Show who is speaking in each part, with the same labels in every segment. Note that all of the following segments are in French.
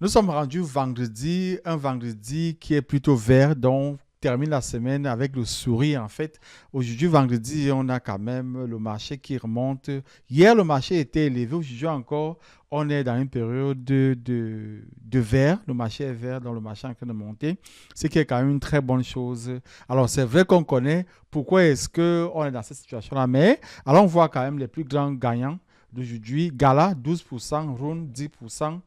Speaker 1: Nous sommes rendus vendredi, un vendredi qui est plutôt vert, donc termine la semaine avec le sourire en fait. Aujourd'hui, vendredi, on a quand même le marché qui remonte. Hier, le marché était élevé. Aujourd'hui encore, on est dans une période de vert. Le marché est vert, donc le marché est en train de monter, ce qui est quand même une très bonne chose. Alors, c'est vrai qu'on connaît pourquoi est-ce qu'on est dans cette situation-là, mais alors on voit quand même les plus grands gagnants d'aujourd'hui. Gala, 12%, Rune, 10%.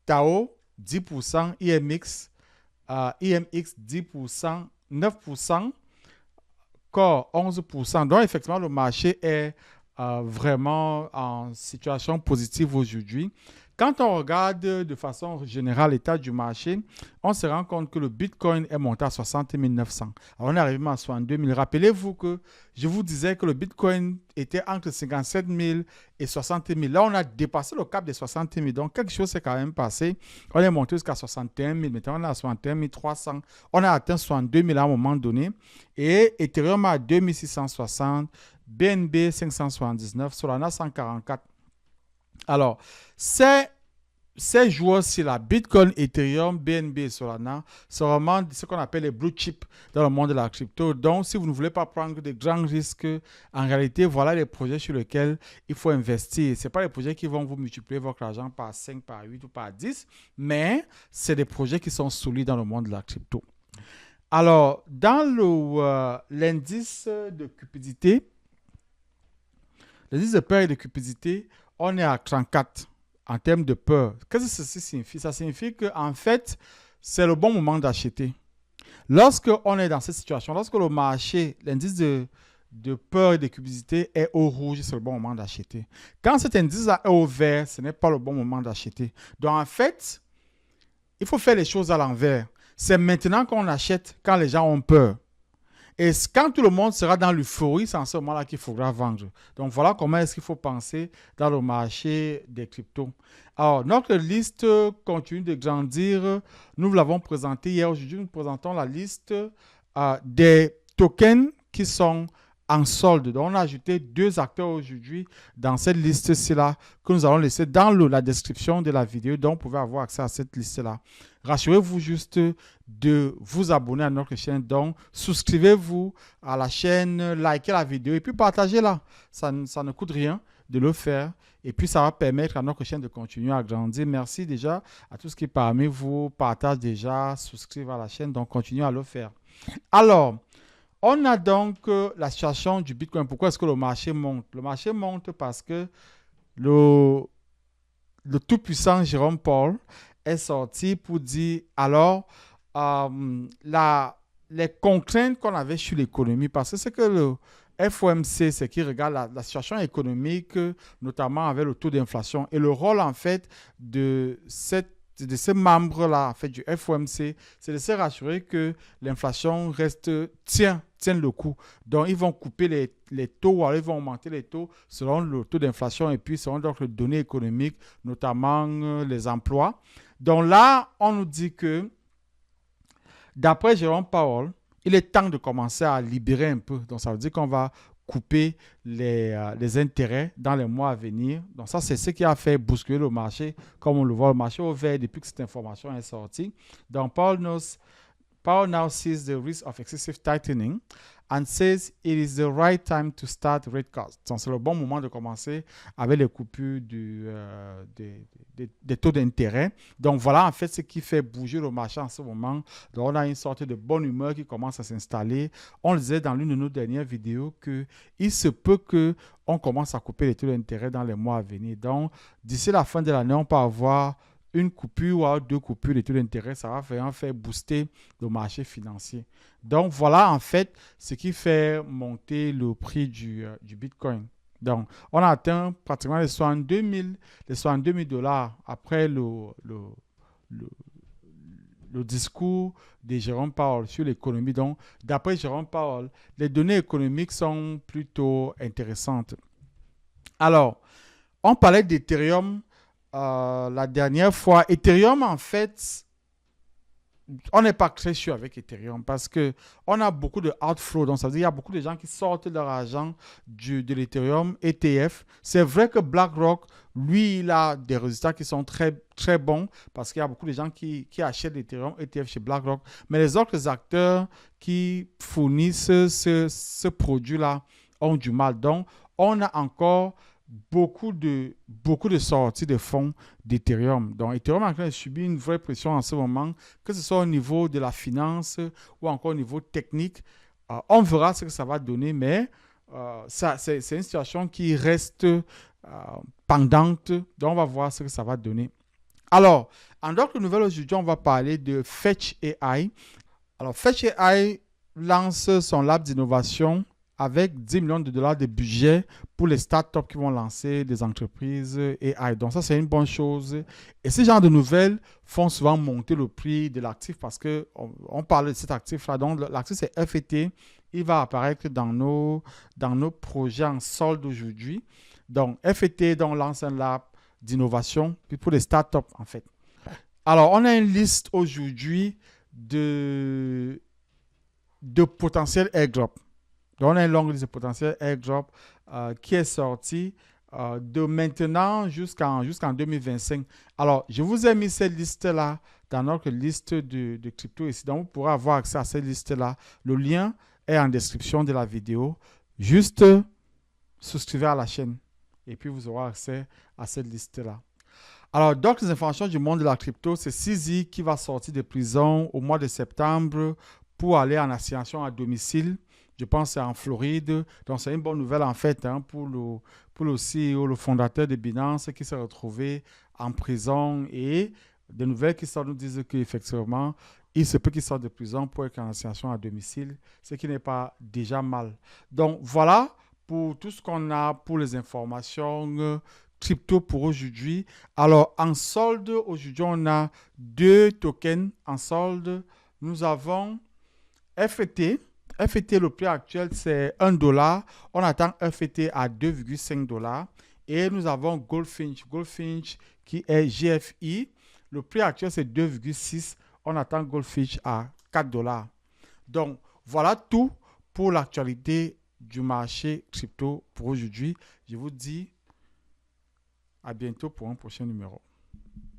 Speaker 1: Tao, 10%, IMX 10%, 9%, Core 11%. Donc, effectivement, le marché est vraiment en situation positive aujourd'hui. Quand on regarde de façon générale l'état du marché, on se rend compte que le Bitcoin est monté à 60 900. Alors, on est arrivé à 62 000. Rappelez-vous que je vous disais que le Bitcoin était entre 57 000 et 60 000. Là, on a dépassé le cap des 60 000. Donc, quelque chose s'est quand même passé. On est monté jusqu'à 61 000. Maintenant, on est à 61 300. On a atteint 62 000 à un moment donné. Et Ethereum à 2660, BNB 579, Solana 144. Alors, ces joueurs-ci, la Bitcoin, Ethereum, BNB et Solana, sont vraiment ce qu'on appelle les blue chips dans le monde de la crypto. Donc, si vous ne voulez pas prendre de grands risques, en réalité, voilà les projets sur lesquels il faut investir. Ce pas les projets qui vont vous multiplier votre argent par 5, par 8 ou par 10, mais c'est des projets qui sont solides dans le monde de la crypto. Alors, dans l'indice de cupidité, l'indice de peur et de cupidité, on est à 34 en termes de peur. Qu'est-ce que ceci signifie? Ça signifie qu'en fait, c'est le bon moment d'acheter. Lorsque on est dans cette situation, lorsque le marché, l'indice de peur et de cupidité est au rouge, c'est le bon moment d'acheter. Quand cet indice-là est au vert, ce n'est pas le bon moment d'acheter. Donc, en fait, il faut faire les choses à l'envers. C'est maintenant qu'on achète quand les gens ont peur. Et quand tout le monde sera dans l'euphorie, c'est en ce moment-là qu'il faudra vendre. Donc voilà comment est-ce qu'il faut penser dans le marché des cryptos. Alors, notre liste continue de grandir. Nous l'avons présentée hier. Aujourd'hui, nous présentons la liste des tokens qui sont en solde. Donc, on a ajouté 2 acteurs aujourd'hui dans cette liste-ci-là que nous allons laisser dans la description de la vidéo. Donc, vous pouvez avoir accès à cette liste-là. Rassurez-vous juste de vous abonner à notre chaîne. Donc, souscrivez-vous à la chaîne, likez la vidéo et puis partagez-la. Ça ne coûte rien de le faire. Et puis, ça va permettre à notre chaîne de continuer à grandir. Merci déjà à tous qui parmi vous partagent déjà, souscrivent à la chaîne. Donc, continuez à le faire. Alors, on a donc la situation du Bitcoin. Pourquoi est-ce que le marché monte? Le marché monte parce que le tout-puissant Jérôme Paul est sorti pour dire alors les contraintes qu'on avait sur l'économie, parce que c'est que le FOMC, c'est qui regarde la situation économique, notamment avec le taux d'inflation et le rôle en fait de ces membres-là en fait, du FOMC, c'est de se rassurer que l'inflation tient le coup. Donc, ils vont couper les taux, alors ils vont augmenter les taux selon le taux d'inflation et puis selon d'autres données économiques, notamment les emplois. Donc là, on nous dit que, d'après Jérôme Powell, il est temps de commencer à libérer un peu. Donc, ça veut dire qu'on va couper les intérêts dans les mois à venir. Donc, ça, c'est ce qui a fait bousculer le marché. Comme on le voit, le marché au vert depuis que cette information est sortie. Donc, Powell now sees the risk of excessive tightening and says it is the right time to start rate cuts. Donc, c'est le bon moment de commencer avec les coupures des taux d'intérêt. Donc, voilà en fait ce qui fait bouger le marché en ce moment. Donc, on a une sorte de bonne humeur qui commence à s'installer. On le disait dans l'une de nos dernières vidéos qu'il se peut qu'on commence à couper les taux d'intérêt dans les mois à venir. Donc, d'ici la fin de l'année, on peut avoir une coupure ou 2 coupures de taux d'intérêt, ça va vraiment faire booster le marché financier. Donc, voilà en fait ce qui fait monter le prix du Bitcoin. Donc, on a atteint pratiquement les 62 000 dollars après le discours de Jérôme Powell sur l'économie. Donc, d'après Jérôme Powell, les données économiques sont plutôt intéressantes. Alors, on parlait d'Ethereum la dernière fois. Ethereum, en fait, on n'est pas très sûr avec Ethereum parce que on a beaucoup de outflow. Donc, ça veut dire qu'il y a beaucoup de gens qui sortent leur argent de l'Ethereum ETF. C'est vrai que BlackRock, lui, il a des résultats qui sont très, très bons parce qu'il y a beaucoup de gens qui achètent l'Ethereum ETF chez BlackRock. Mais les autres acteurs qui fournissent ce produit-là ont du mal. Donc, on a encore beaucoup de sorties de fonds d'Ethereum. Donc, Ethereum est en train de subir une vraie pression en ce moment, que ce soit au niveau de la finance ou encore au niveau technique. On verra ce que ça va donner, mais c'est une situation qui reste pendante. Donc, on va voir ce que ça va donner. Alors, en d'autres nouvelles, aujourd'hui, on va parler de Fetch AI. Alors, Fetch AI lance son lab d'innovation avec 10 millions de dollars de budget pour les startups qui vont lancer des entreprises AI. Donc ça, c'est une bonne chose. Et ce genre de nouvelles font souvent monter le prix de l'actif parce qu'on parle de cet actif-là. Donc l'actif, c'est FET. Il va apparaître dans nos projets en solde aujourd'hui. Donc FET, donc, lance un lab d'innovation pour les startups, en fait. Alors, on a une liste aujourd'hui de potentiels airdrops. Donc, on a une longue liste de potentiels airdrops qui est sortie de maintenant jusqu'en 2025. Alors, je vous ai mis cette liste-là dans notre liste de crypto ici. Donc, vous pourrez avoir accès à cette liste-là. Le lien est en description de la vidéo. Juste souscrivez à la chaîne et puis vous aurez accès à cette liste-là. Alors, d'autres informations du monde de la crypto, c'est CZ qui va sortir de prison au mois de septembre pour aller en assignation à domicile. Je pense que c'est en Floride. Donc, c'est une bonne nouvelle en fait pour le CEO, le fondateur de Binance qui s'est retrouvé en prison. Et des nouvelles qui sortent nous disent qu'effectivement, il se peut qu'il sorte de prison pour être en assignation à domicile, ce qui n'est pas déjà mal. Donc, voilà pour tout ce qu'on a pour les informations crypto pour aujourd'hui. Alors, en solde, aujourd'hui, on a 2 tokens en solde. Nous avons FET. FET, le prix actuel, c'est $1. On attend FET à 2,5 $. Et nous avons Goldfinch. Goldfinch qui est GFI. Le prix actuel, c'est 2,6 $. On attend Goldfinch à 4 $. Donc, voilà tout pour l'actualité du marché crypto pour aujourd'hui. Je vous dis à bientôt pour un prochain numéro.